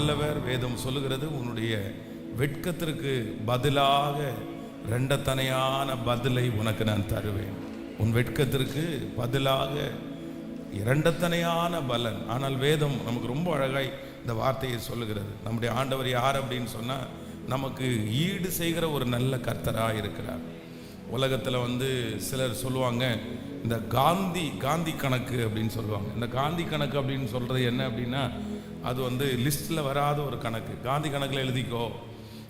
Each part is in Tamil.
நல்லவர். வேதம் சொல்லுகிறது, உன்னுடைய வெட்கத்திற்கு பதிலாக இரண்டத்தனையான பதிலை உனக்கு நான் தருவேன். உன் வெட்கத்திற்கு பதிலாக இரண்டத்தனையான பலன். ஆனால் வேதம் நமக்கு ரொம்ப அழகாய் இந்த வார்த்தையை சொல்லுகிறது. நம்முடைய ஆண்டவர் யார் அப்படின்னு சொன்னால், நமக்கு ஈடு செய்கிற ஒரு நல்ல கர்த்தராக இருக்கிறார். உலகத்தில் சிலர் சொல்லுவாங்க, இந்த காந்தி கணக்கு அப்படின்னு சொல்லுவாங்க. இந்த காந்தி கணக்கு அப்படின்னு சொல்கிறது என்ன அப்படின்னா, அது லிஸ்ட்டில் வராத ஒரு கணக்கு. காந்தி கணக்கில் எழுதிக்கோ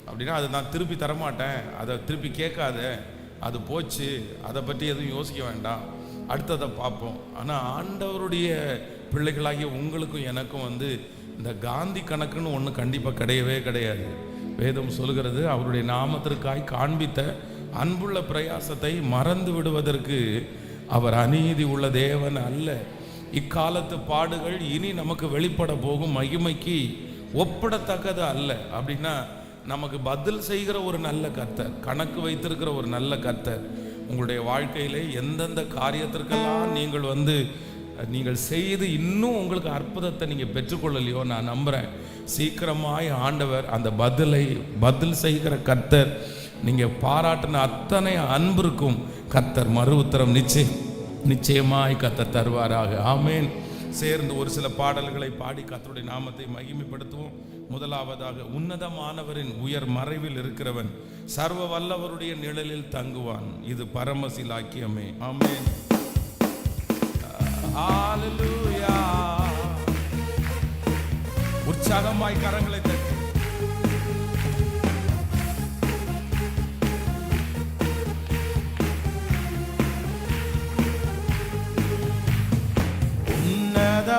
அப்படின்னா, அதை நான் திருப்பி தரமாட்டேன், அதை திருப்பி கேட்காத, அது போச்சு, அதை பற்றி எதுவும் யோசிக்க வேண்டாம், அடுத்ததை பார்ப்போம். ஆனால் ஆண்டவருடைய பிள்ளைகளாகிய உங்களுக்கும் எனக்கும் இந்த காந்தி கணக்குன்னு ஒன்று கண்டிப்பாக கிடையவே கிடையாது. வேதம் சொல்கிறது, அவருடைய நாமத்திற்காய் காண்பித்த அன்புள்ள பிரயாசத்தை மறந்து விடுவதற்கு அவர் அநீதி உள்ள தேவன் அல்ல. இக்காலத்து பாடுகள் இனி நமக்கு வெளிப்பட போகும் மகிமைக்கு ஒப்பிடத்தக்கது அல்ல. அப்படின்னா நமக்கு பதில் செய்கிற ஒரு நல்ல கர்த்தர், கணக்கு வைத்திருக்கிற ஒரு நல்ல கர்த்தர் உங்களுடைய வாழ்க்கையிலே எந்தெந்த காரியத்திற்கெல்லாம் நீங்கள் செய்து இன்னும் உங்களுக்கு அற்புதத்தை நீங்கள் பெற்றுக்கொள்ளலையோ, நான் நம்புகிறேன் சீக்கிரமாய் ஆண்டவர் அந்த பதில் செய்கிற கர்த்தர். நீங்கள் பாராட்டின அத்தனை அன்பிற்கும் கர்த்தர் மறு உத்தரம் நிச்சயமாய் கர்த்தர் தருவாராக. ஆமேன். சேர்ந்து ஒரு சில பாடல்களை பாடி கர்த்தருடைய நாமத்தை மகிமைப்படுத்துவோம். முதலாவதாக, உன்னதமானவரின் உயர் மறைவில் இருக்கிறவன் சர்வ வல்லவருடைய நிழலில் தங்குவான், இது பரமசிலாக்கியமே. ஆமேன். ஹல்லேலூயா. உற்சாகமாய் கரங்களை தட்டி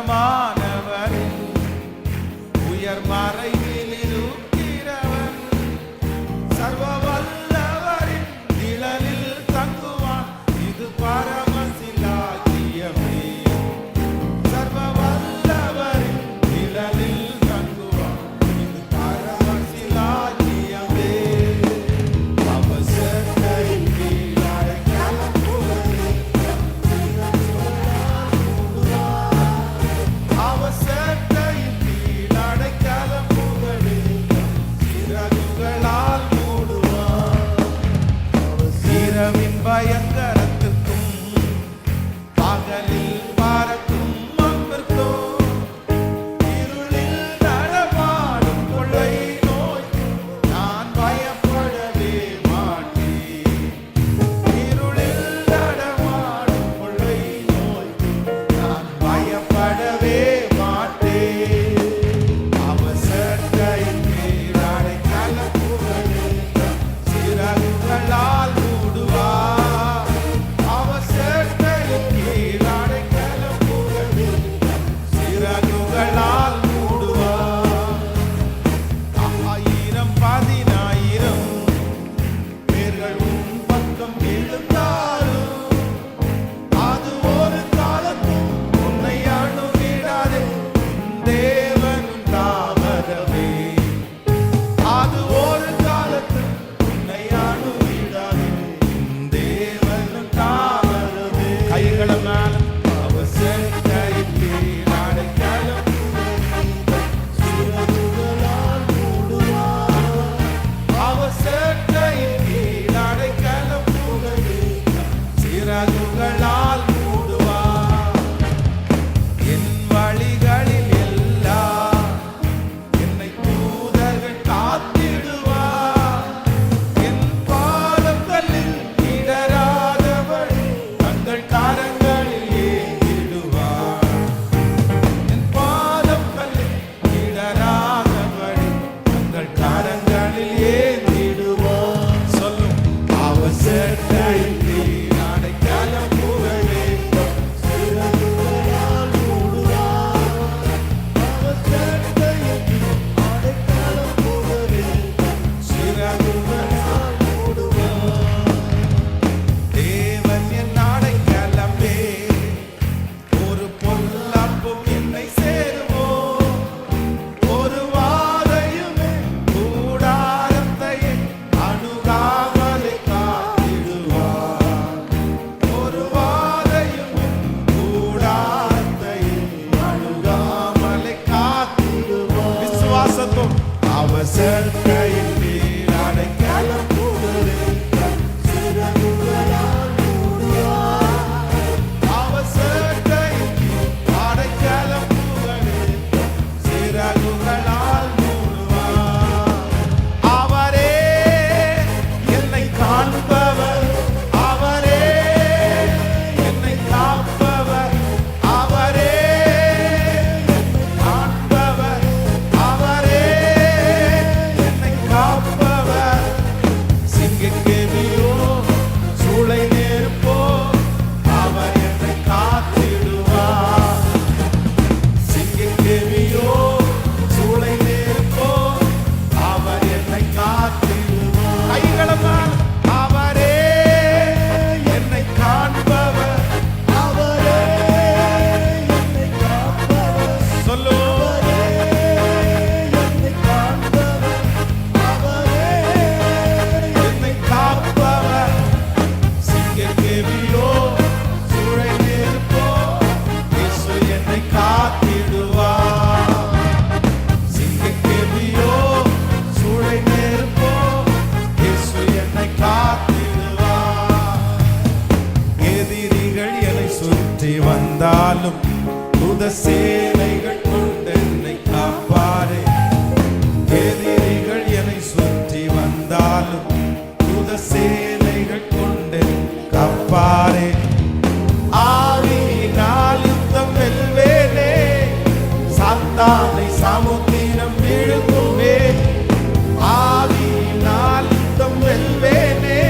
உன்னதமானவரின் உயர் மறைவில் இருக்கிறவன் சர்வ வல்லவரின் நிழலில் தங்குவான், இது பரமசிலாக்கியமே. சர்வ வல்லவரின் நிழலில் தங்குவான், இது பரமசிலாக்கியமே. அவசரத்தையின் கீழ் அடைக்கலம் புகழே, அவசரத்தையின் கீழ் அடைக்கலம் புகழே, சிறகுகளால் மூடுவான். இரவின் பயங்கரத்துக்கும் பகலில் பறக்கும் அம்பிற்கும், இருளில் நடமாடும் கொள்ளை நோய்க்கும் நான் பயப்படவே மாட்டேன். இருளில் நடமாடும் கொள்ளை நோய்க்கும் நான் பயப்படவே மாட்டேன். அவசரத்தையின் கீழ் அடைக்கலம் புகழே, சிறகுகளால் மூடுவார். அவசரத்தையின் கீழ் அடைக்கலம் புகழே, சிறகுகளால் மூடுவார். 1000 10,000 பேர்கள் உன் பக்கம் விழுந்தாலும் அது ஒரு காலத்தும் உன்னை அணுகிடாதே. தேவனும் தாமதமே, அது ஒரு காலத்தும் உன்னை அணுகிடாதே. தேவனும் தாமதமே. கைகளை மேல. அவசரத்தையின் கீழ் அடைக்கலம் சிறகுகளால் மூடுவார். அவசரத்தையின் கீழ் அடைக்கலம் புகழே, சிறகுகளால் மூடுவார். என் வழிகளில் எல்லாம் என்னை தூதர்கள் காத்திடுவார். என் பாதங்களில் இடராதபடி தங்கள் கரங்களில் செட்டையின் கீழ் அடைக்கலம் புகழே சிறகுகளால் மூடுவார். அவர் செட்டையின் கீழ் அடைக்கலம் புகழே சிறகுகளால் மூடுவார். அவரே என்னை காண்பவர், அவரே என்னை காப்பவர், அவரே காண்பவர், அவரே என்னை காப்பவர். சிங்கக்கேவியோ சூளை நெருப்போ அவர் என்னை காத்திடுவார். சிங்கக்கேவியோ சூளை நெருப்போ அவர் என்னை காத்திடுவார். கைகளமால் அவரே என்னை காண்பவர், அவரே என்னை காப்பவர். சொல்லு என்னை காண்பவர், அவரே என்னை காப்பவர். சிங்கக்கேவியோ சூளை நெருப்போ இயேசு என்னை காத்திடுவார். சிங்கக்கேவியோ சூளை நெருப்போ இயேசு என்னை காத்திடுவார். எதிரிகள் என்னை சுற்றி வந்தாலும் தூத சேனைகள் கொண்டு என்னை காப்பாரே. எதிரிகள் என்னை சுற்றி வந்தாலும் தூத சேனைகள் கொண்டு காப்பாரே. ஆவியினால் யுத்தம் வெல்வேனே, சாத்தானை சமுத்திரம் விழுங்குவே. ஆவியினால் யுத்தம் வெல்வேனே,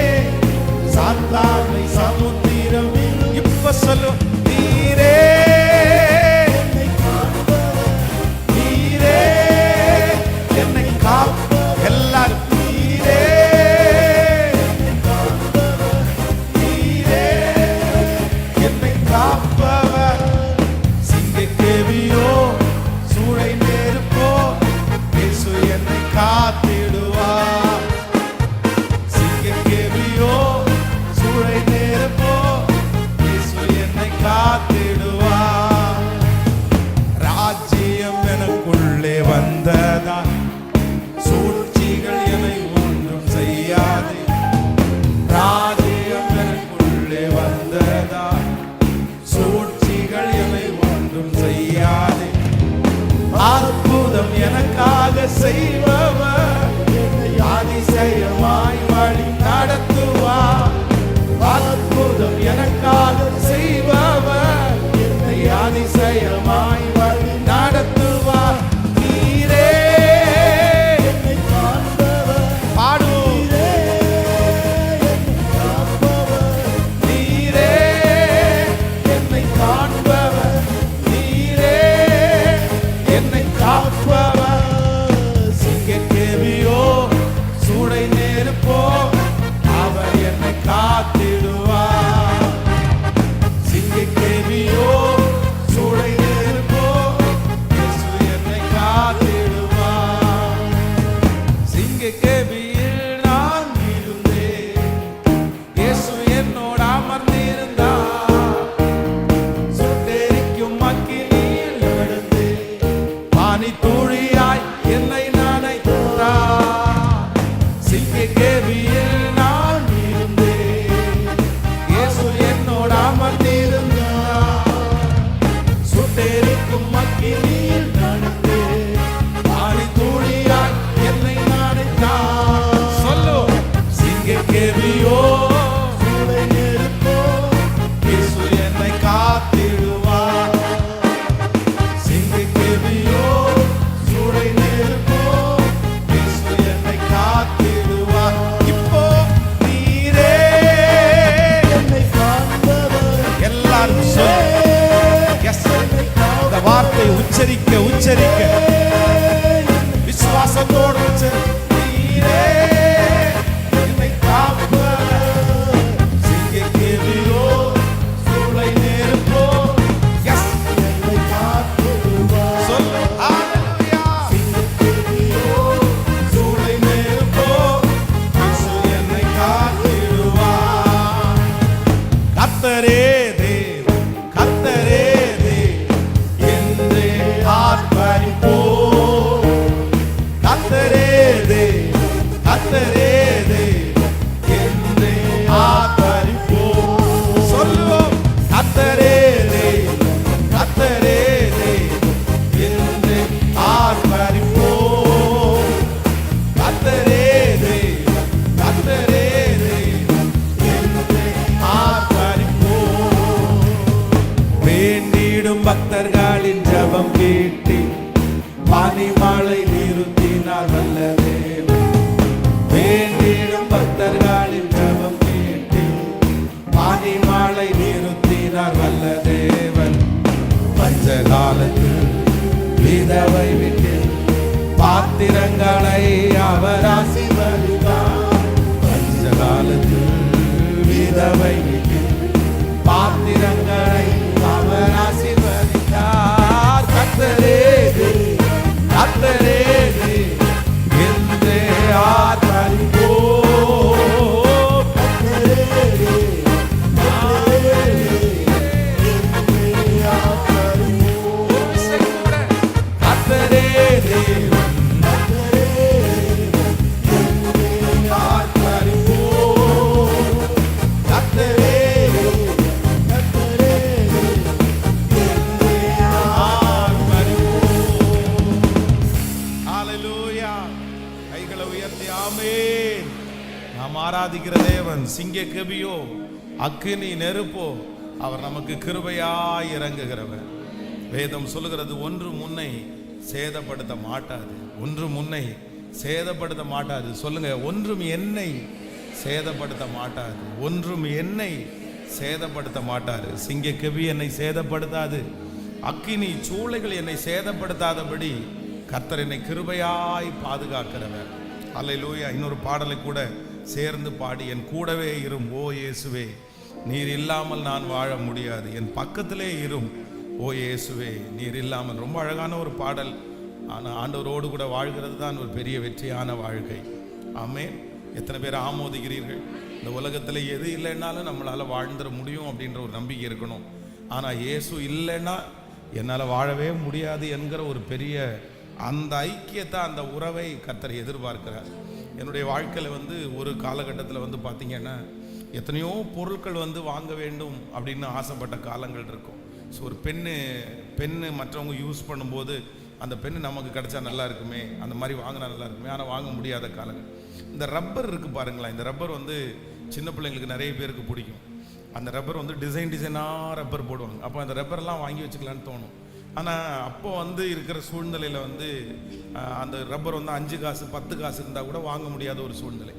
சாத்தானை சமுத்திரம் விழுங்கு. இப்ப சொல்லு நீரே என்னை காப்பவர், நீரே என்னை காப்பவர். எல்லாரும் நீரே என்னை காப்பவர், நீரே என்னை காப்பவர். சிங்கக்கேவியோ சூளை நெருப்போ இயேசு என்னை காத்திடுவார். சிங்கக்கேவியோ சூளை நெருப்போ இயேசு என்னை காத்திடுவார். ராஜ்யம் எனக்குள்ளே வந்ததா, சூழ்ச்சிகள் என்னை ஒன்றும் செய்யாது. ராஜ்யம் எனக்குள்ளே வந்ததா, சூழ்ச்சிகள் என்னை ஒன்றும் செய்யாது. அற்புதம் எனக்காக செய்பவர் என்னை அதிசயமாய் வழி நடத்துவார். அற்புதம் எனக்காக செய்பவர் என்னை அதிசயமாய் வழி நடத்துவார். நீரே என்னை காண்பவர், பாடு நீரே என்னை காண்பவர், நீரே என்னை காப்பவர். சிங்கக்கேவியோ சூளை நெருப்போ அவர் என்னை காத்திடுவார். சிங்கக்கேவியோ சூளை நெருப்போ இயேசு என்னை காத்திடுவார். சிங்கக்கேவியில் நான் இருந்தேன், இயேசு என்னோடு அமர்ந்திருந்தார். சுட்டெரிக்கும் அக்கினியில் நடந்தேன், பனித்துளியாய் என்னை நனைத்தார். சிங்கக்கேவியில் நான் இருந்தேன், இயேசு என்னோடு அமர்ந்திருந்தார். சுட்டெரிக்கும் அக்கினியில் நடந்தேன், பனித்துளியாய் என்னை நனைத்தார். சொல்லு சிங்கக்கேவியோ சூளை நெருப்போ இயேசு என்னை காத்திடுவார். சிங்கக்கேவியோ சூளை நெருப்போ இயேசு என்னை காத்திடுவார். இப்போ நீரே என்னை காண்பவர். எல்லாரும் சொல்லு. Yes. இந்த வார்த்தை உச்சரிக்க உச்சரிக்க விசுவாசத்தோடு உச்சரி. நீரே என்னை காப்பவர். சிங்கக்கேவியோ சூளை நெருப்போ Yes. என்னை காத்திடுவார். சொல்லு ஹalleluya. சிங்கக்கேவியோ சூளை நெருப்போ இயேசு என்னை காத்திடுவார். கர்த்தரே தேவன், கர்த்தரே தேவன் என்றே ஆர்ப்பரிப்போம். கர்த்தரே பக்தர்களின் ஜெபம் கேட்டு பனிமழை நிறுத்தினார் வல்ல தேவன். வேண்டிடும் பக்தர்களின் ஜெபம் கேட்டு பனிமழை நிறுத்தினார் வல்ல தேவன். பஞ்சகாலத்தில் விதவை விட்டு பாத்திரங்களை அவர் ஆசீர்வதித்தார். பஞ்சகாலத்தில் விதவை விட்டு பாத்திரங்களை அவர் ஆசீர்வதித்தார். கர்த்தரே கர்த்தரே என்றே ஆர்ப்பரிப்போம். கர்த்தரே நாம் ஆராதிக்கிற தேவன் சிங்க கெபியோ அக்கினி நெருப்போ அவர் நமக்கு கிருபையாய் இறங்குகிறவர். வேதம் சொல்லுகிறது, ஒன்று முன்னை சேதப்படுத்த மாட்டாது. ஒன்று முன்னை சேதப்படுத்த மாட்டாது. சொல்லுங்க, ஒன்றும் என்னை சேதப்படுத்த மாட்டாது. ஒன்றும் என்னை சேதப்படுத்த மாட்டாது. சிங்க கெபி என்னை சேதப்படுத்தாது. அக்கினி சூளைகள் என்னை சேதப்படுத்தாதபடி கர்த்தர் என்னை கிருபையாய் பாதுகாக்கிறவர். அல்லேலூயா. இன்னொரு பாடலை கூட சேர்ந்து பாடி, என் கூடவே இரும் ஓ இயேசுவே, நீர் இல்லாமல் நான் வாழ முடியாது, என் பக்கத்திலே இரும் ஓ இயேசுவே, நீர் இல்லாமல். ரொம்ப அழகான ஒரு பாடல். ஆனால் ஆண்டவரோடு கூட வாழ்கிறது தான் ஒரு பெரிய வெற்றியான வாழ்க்கை. ஆமென். எத்தனை பேர் ஆமோதிக்கிறீர்கள்? இந்த உலகத்தில் எது இல்லைன்னாலும் நம்மளால் வாழ்ந்துட முடியும் அப்படின்ற ஒரு நம்பிக்கை இருக்கணும். ஆனால் இயேசு இல்லைன்னா என்னால் வாழவே முடியாது என்கிற ஒரு பெரிய அந்த ஐக்கியத்தை, அந்த உறவை கர்த்தர் எதிர்பார்க்கிறார். என்னுடைய வாழ்க்கையில் ஒரு காலகட்டத்தில் பார்த்திங்கன்னா எத்தனையோ பொருட்கள் வாங்க வேண்டும் அப்படின்னு ஆசைப்பட்ட காலங்கள் இருக்கும். ஸோ ஒரு பெண்ணு மற்றவங்க யூஸ் பண்ணும்போது அந்த பெண்ணு நமக்கு கிடைச்சா நல்லா இருக்குமே, அந்த மாதிரி வாங்கினா நல்லா இருக்குமே, ஆனால் வாங்க முடியாத காலங்கள். இந்த ரப்பர் இருக்குது பாருங்களேன். இந்த ரப்பர் சின்ன பிள்ளைங்களுக்கு நிறைய பேருக்கு பிடிக்கும். அந்த ரப்பர் டிசைனாக ரப்பர் போடுவாங்க. அப்போ அந்த ரப்பர்லாம் வாங்கி வச்சுக்கலான்னு தோணும். ஆனால் அப்போ இருக்கிற சூழ்நிலையில் அந்த ரப்பர் 5 காசு 10 காசு இருந்தால் கூட வாங்க முடியாத ஒரு சூழ்நிலை.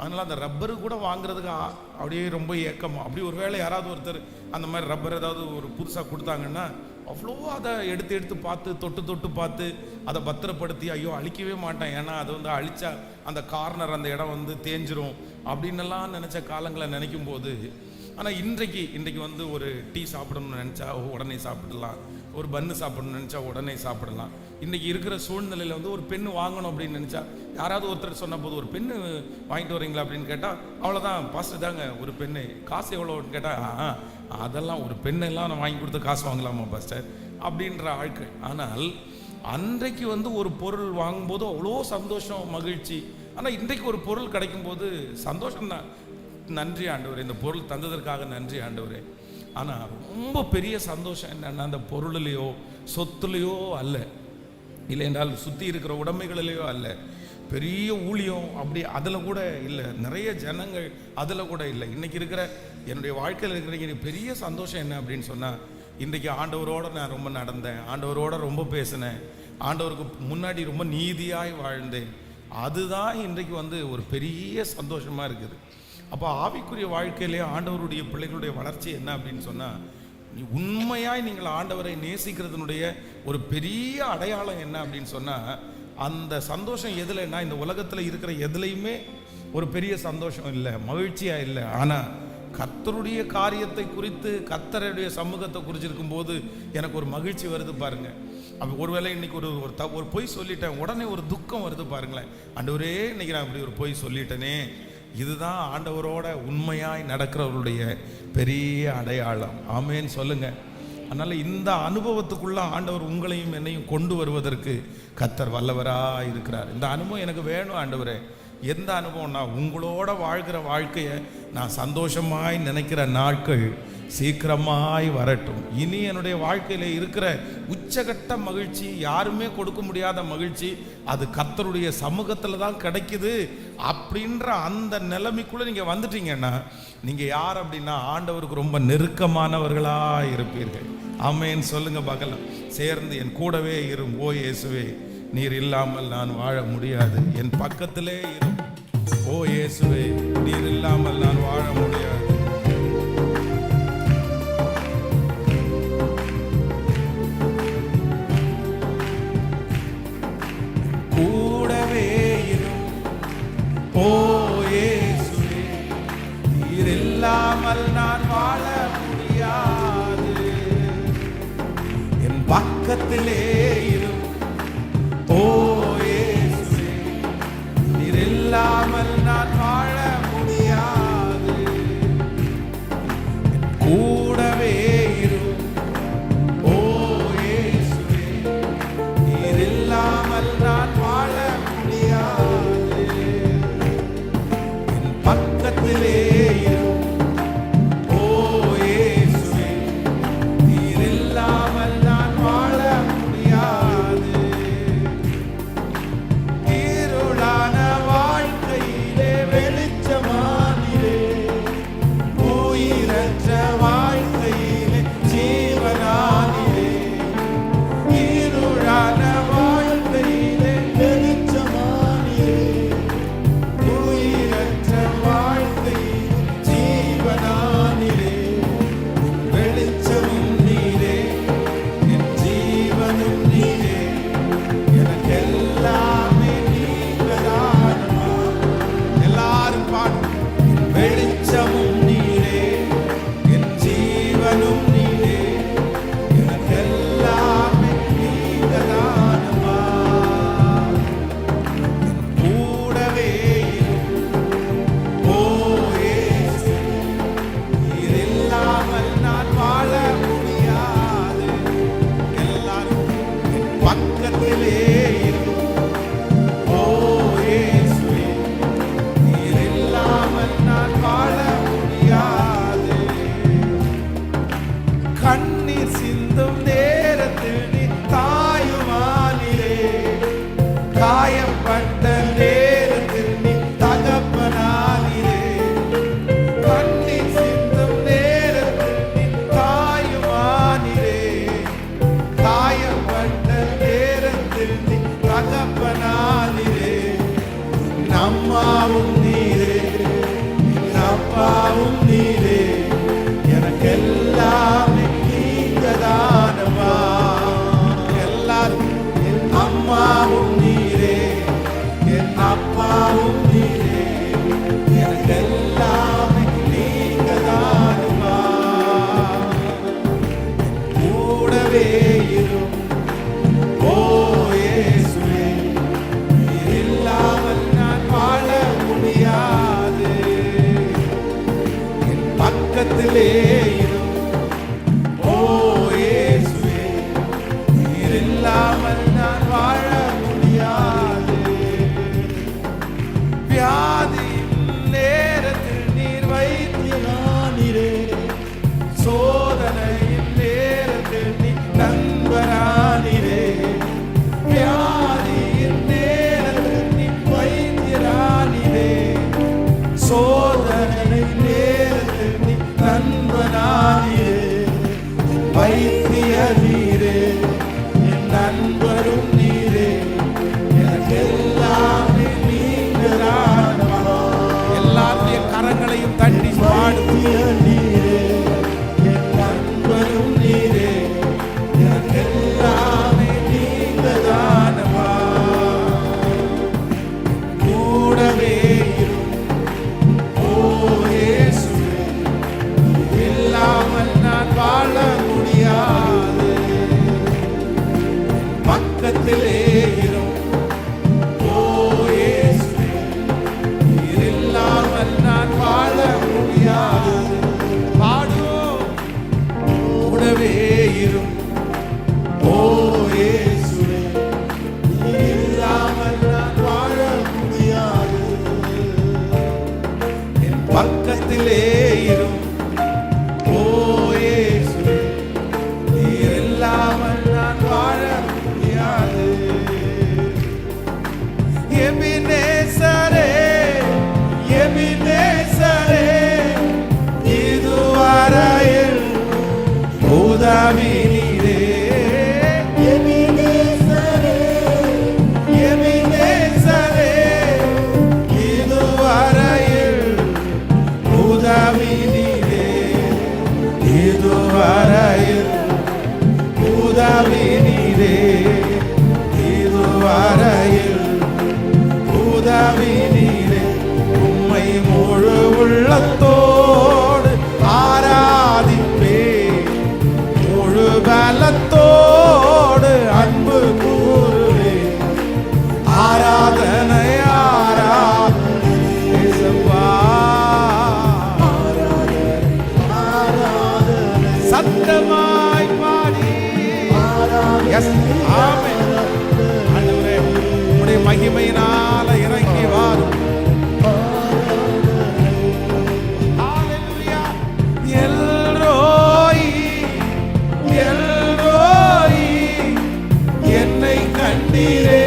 அதனால் அந்த ரப்பரு கூட வாங்குறதுக்கு அப்படியே ரொம்ப ஏக்கமாக, அப்படி ஒரு வேளை யாராவது ஒருத்தர் அந்த மாதிரி ரப்பர் ஏதாவது ஒரு புதுசாக கொடுத்தாங்கன்னா அவ்வளோ அதை எடுத்து பார்த்து தொட்டு பார்த்து அதை பத்திரப்படுத்தி, ஐயோ அழிக்கவே மாட்டேன், ஏன்னா அது அழிச்சா அந்த கார்னர் அந்த இடம் தேஞ்சிரும் அப்படின்னெல்லாம் நினச்ச காலங்களை நினைக்கும் போது, ஆனால் இன்றைக்கு ஒரு டீ சாப்பிடணும்னு நினச்சா உடனே சாப்பிடலாம், ஒரு பன்னு சாப்பிடணும்னு நினச்சா உடனே சாப்பிடலாம். இன்றைக்கி இருக்கிற சூழ்நிலையில் ஒரு பெண்ணு வாங்கணும் அப்படின்னு நினச்சா, யாராவது ஒருத்தர் சொன்ன போது ஒரு பெண்ணு வாங்கிட்டு வரீங்களா அப்படின்னு கேட்டால், அவ்வளோதான் பாஸ்டர் தாங்க ஒரு பெண்ணு, காசு எவ்வளோன்னு கேட்டால், அதெல்லாம் ஒரு பெண்ணெல்லாம் நான் வாங்கி கொடுத்து காசு வாங்கலாமா பாஸ்டர் அப்படின்ற ஆட்கள். ஆனால் அன்றைக்கு ஒரு பொருள் வாங்கும்போது அவ்வளோ சந்தோஷம், மகிழ்ச்சி. ஆனால் இன்றைக்கு ஒரு பொருள் கிடைக்கும்போது சந்தோஷம்தான். நன்றி ஆண்டவரே, இந்த பொருள் தந்ததற்காக நன்றி ஆண்டவரே. ஆனால் ரொம்ப பெரிய சந்தோஷம் என்னன்னா, அந்த பொருளிலையோ சொத்துலையோ அல்ல, இல்லை என்றால் சுற்றி இருக்கிற உடைமைகளிலேயோ அல்ல, பெரிய ஊழியம் அப்படி அதில் கூட இல்லை, நிறைய ஜனங்கள் அதில் கூட இல்லை. இன்றைக்கி இருக்கிற என்னுடைய வாழ்க்கையில் இருக்கிற பெரிய சந்தோஷம் என்ன அப்படின்னு சொன்னால், இன்றைக்கி ஆண்டவரோடு நான் ரொம்ப நடந்தேன், ஆண்டவரோடு ரொம்ப பேசினேன், ஆண்டவருக்கு முன்னாடி ரொம்ப நீதியாய் வாழ்ந்தேன். அதுதான் இன்றைக்கு ஒரு பெரிய சந்தோஷமாக இருக்குது. அப்போ ஆவிக்குரிய வாழ்க்கையிலே ஆண்டவருடைய பிள்ளைகளுடைய வளர்ச்சி என்ன அப்படின்னு சொன்னால், உண்மையாய் நீங்கள் ஆண்டவரை நேசிக்கிறதுனுடைய ஒரு பெரிய அடையாளம் என்ன அப்படின்னு சொன்னால், அந்த சந்தோஷம் எதுலன்னா, இந்த உலகத்தில் இருக்கிற எதுலையுமே ஒரு பெரிய சந்தோஷம் இல்லை, மகிழ்ச்சியாக இல்லை. ஆனால் கர்த்தருடைய காரியத்தை குறித்து, கர்த்தருடைய சமூகத்தை குறிச்சிருக்கும் போது எனக்கு ஒரு மகிழ்ச்சி வருது பாருங்க. அப்போ ஒருவேளை இன்னைக்கு ஒரு பொய் சொல்லிட்டேன், உடனே ஒரு துக்கம் வருது பாருங்களேன். ஆண்டவரே, இன்னைக்கு நான் இப்படி ஒரு பொய் சொல்லிட்டேனே. இதுதான் ஆண்டவரோட உண்மையாய் நடக்கிறவருடைய பெரிய அடையாளம். ஆமேன்னு சொல்லுங்க. அதனால இந்த அனுபவத்துக்குள்ள ஆண்டவர் உங்களையும் என்னையும் கொண்டு வருவதற்கு கர்த்தர் வல்லவராக இருக்கிறார். இந்த அனுபவம் எனக்கு வேணும் ஆண்டவரே. எந்த அனுபவம்னா, உங்களோட வாழ்கிற வாழ்க்கையை நான் சந்தோஷமாய் நினைக்கிற நாட்கள் சீக்கிரமாய் வரட்டும். இனி என்னுடைய வாழ்க்கையில் இருக்கிற உச்சகட்ட மகிழ்ச்சி, யாருமே கொடுக்க முடியாத மகிழ்ச்சி, அது கர்த்தருடைய சமூகத்தில் தான் கிடைக்குது அப்படின்ற அந்த நிலைமைக்குள்ளே நீங்கள் வந்துட்டீங்கன்னா, நீங்கள் யார் அப்படின்னா ஆண்டவருக்கு ரொம்ப நெருக்கமானவர்களாக இருப்பீர்கள். ஆமென் சொல்லுங்க பார்க்கலாம். சேர்ந்து என் கூடவே இரும் ஓ இயேசுவே, நீர் இல்லாமல் நான் வாழ முடியாது. என் பக்கத்திலே இரும் ஓ இயேசுவே, நீர் இல்லாமல் நான் வாழ முடியாது. கூடவே இரும் ஓ இயேசுவே, நீர் இல்லாமல் நான் வாழ முடியாது. என் பக்கத்திலே இரும் ஓ இயேசுவே, நீர் இல்லாமல் நான் வாழ முடியாது. கூடவே இரும் ஓ இயேசுவே, நீர் இல்லாமல் நான் வாழ முடியாது. என் பக்கத்திலே இரும் ஓ இயேசுவே, நீர் இல்லாமல் நான் வாழ முடியாது. இருளான வாழ்க்கையிலே வெளிச்சமானீரே, உயிரற்ற வாழ்க்கையிலே ஜீவனானீரே. இருளான வாழ்க்கையிலே வெளிச்சமானீரே, உயிரற்ற வாழ்க்கையிலே ஜீவனானீரே. வெளிச்சமும் நீரே, என் ஜீவனும் நீரே, எனக்கெல்லாமே நீங்கதானம்மா. எல்லாரும் பாடும். வெளிச்சமும் நீரே, என் ஜீவனும் நீரே, எனக்கெல்லாமே நீங்கதானம்மா. கூடவே இரும் ஓ இயேசுவே, நீர் இல்லாமல் நான் வாழ முடியாது. எல்லாரும் என் பக்கத்திலே இரும் ஓ இயேசுவே, நீர் இல்லாமல் நான் வாழ முடியாது. கண்ணீர் சிந்தும் நேரத்தில் நீ தாயுமானீரே, காயப்பட்ட நேரத்தில் நீ தகப்பனானீரே. கண்ணீர் சிந்தும் நேரத்தில் நீ தாயுமானீரே, காயப்பட்ட நேரத்தில் நீ தகப்பனானீரே. என் அம்மாவும் நீரே, என் அப்பாவும் நீரே, எனக்கெல்லாமே நீங்கதானம்மா. எல்லாரும் என் அம்மாவும் நீரே, என் அப்பாவும் நீரே, எனக்கெல்லாமே நீங்கதானம்மா. கூடவே இரும் ஓ இயேசுவே, நீர் இல்லாமல் நான் வாழ முடியாது. என் பக்கத்திலே இரும் ஓ இயேசுவே, நீர் இல்லாமல் நான் வாழ முடியாது. வியாதியின் நேரத்தில் நீர் வைத்தியனானீரே, சோதனையின் நேரத்தில் நீ நண்பரானீரே. வியாதியின் நேரத்தில் நீ வைத்தியரானீரே, சோதனை நேரத்தில் நீ நண்பனானீரே. வைத்திய நீரே, என் நண்பரும் நீரே, எனக்கெல்லாமே நீங்கதானம்மா. எல்லாருடைய கரங்களையும் தட்டி பாடுவிய நீரே, என் நண்பரும் நீரே, எனக்கெல்லாமே நீங்கதானம்மா. கூடவே இரும் ஓ இயேசுவே, நீர் இல்லாமல் நான் வாழ முடியாது. என் பக்கத்திலே இரும் ஓ இயேசுவே, நீர் இல்லாமல் நான் வாழ முடியாது. பாடுவோம். கூடவே இரும் ஓ இயேசுவே, நீர் இல்லாமல் நான் வாழ முடியாது. என் பக்கத்திலே இரும் ஓ இயேசுவே, நீர் இல்லாமல் நான் வாழ முடியாது. எபினேசரே, எபினேசரே, இதுவரையில் உதவி உள்ளத்தோடு ஆராதிப்பே, முழு பலத்தோடு அன்பு கூறுவே. ஆராதனை ஆராதனை இயேசுவா, சத்தமாய் பாடி. எஸ், ஆமென். ஆண்டவரே, உம்முடைய மகிமையினால இறங்கி வாரும். ஹalleluya. எல்ரோயி, எல்ரோயி, என்னை கண்டீரே.